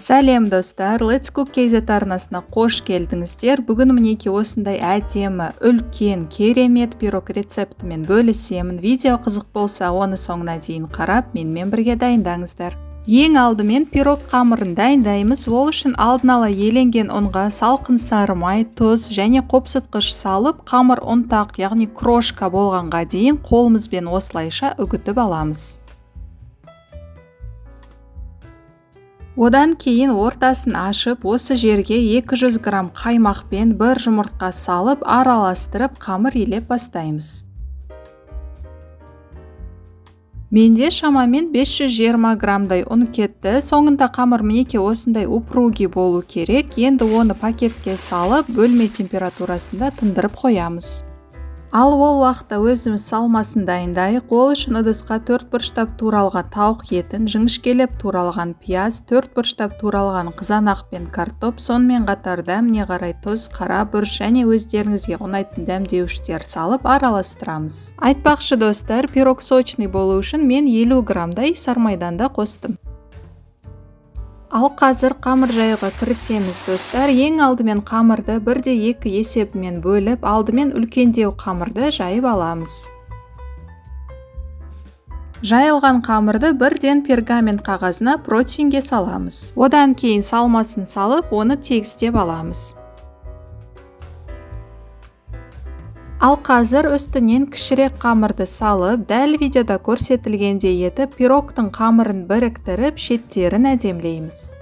Сәлем достар, Let's Cook KZ арнасына қош келдіңіздер. Бүгін мінеки осындай әдемі, үлкен, керемет пирог рецептімен бөлісемін. Видео қызық болса, оны соңына дейін қарап, менімен бірге дайындаңыздар. Ең алдымен пирог қамырын дайындаймыз. Ол үшін алдын ала еленген ұнға салқын сары май, тұз және қопсытқыш салып, қамыр ұнтақ, яғни крошка болғанға дейін қолымызбен осылайша үгітіп аламыз. Одан кейін ортасын ашып, осы жерге 200 грамм қаймақпен бір жұмыртқа салып, араластырып, қамыр илеп бастаймыз. Менде шамамен 520 граммдай ұн кетті. Соңында қамыр мінеки осындай упруги болу керек. Енді оны пакетке салып, бөлме температурасында тындырып қоямыз. Ал ол уақытта өзіміз салмасын дайындайық. Ол үшін ыдысқа 4 бұрыштап туралған тауық етін, жіңішкелеп туралған пияз, 4 бұрыштап туралған қызанақ пен картоп, сонымен қатар дәміне қарай тұз, қара бұрыш және өздеріңізге ұнайтын дәмдеуіштер салып араластырамыз. Айтпақшы достар, пирог сочный болу үшін мен 50 граммдай сармайдан да қостым. Ал қазір қамыр жаюға кірісеміз достар. Ең алдымен қамырды 1/2 есебімен бөліп, алдымен үлкендеу қамырды жайып аламыз. Жайылған қамырды бірден пергамент қағазына противенге саламыз. Одан кейін салмасын салып, оны тегістеп аламыз. Ал қазір үстінен кішірек қамырды салып, дәл видеода көрсетілгендей етіп, пирогтың қамырын біріктіріп, шеттерін әдемлейміз.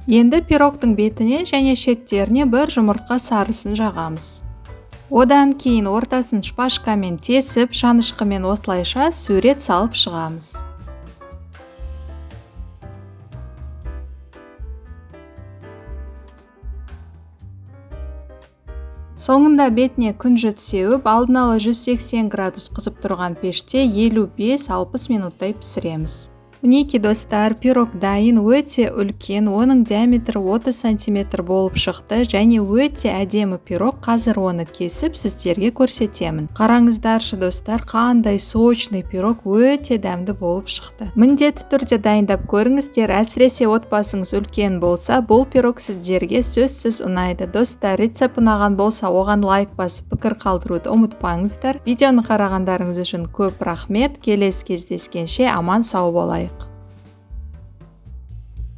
Енді пирогтың бетіне және шеттеріне бір жұмыртқа сарысын жағамыз. Одан кейін ортасын шпажкамен тесіп, шанышқымен осылайша сурет салып шығамыз. Соңында бетіне күнжіт сеуіп, алдын ала 180 градус қызып тұрған пеште 55-60 минуттай пісіреміз. Мінеки достар, пирог дайын, өте үлкен, оның диаметрі 30 см болып шықты және өте әдемі пирог. Қазір оны кесіп сіздерге көрсетемін. Қараңыздаршы достар, қандай сочный пирог, өте дәмді болып шықты. Міндетті түрде дайындап көріңіздер, әсіресе отбасыңыз үлкен болса, бұл пирог сіздерге сөзсіз ұнайды. Достар, рецепт ұнаған болса, оған лайк басып, пікір қалдыруды ұмытпаңыздар. Видеоны қарағандарыңыз үшін көп рахмет. Келесі кездескенше аман сау болайық.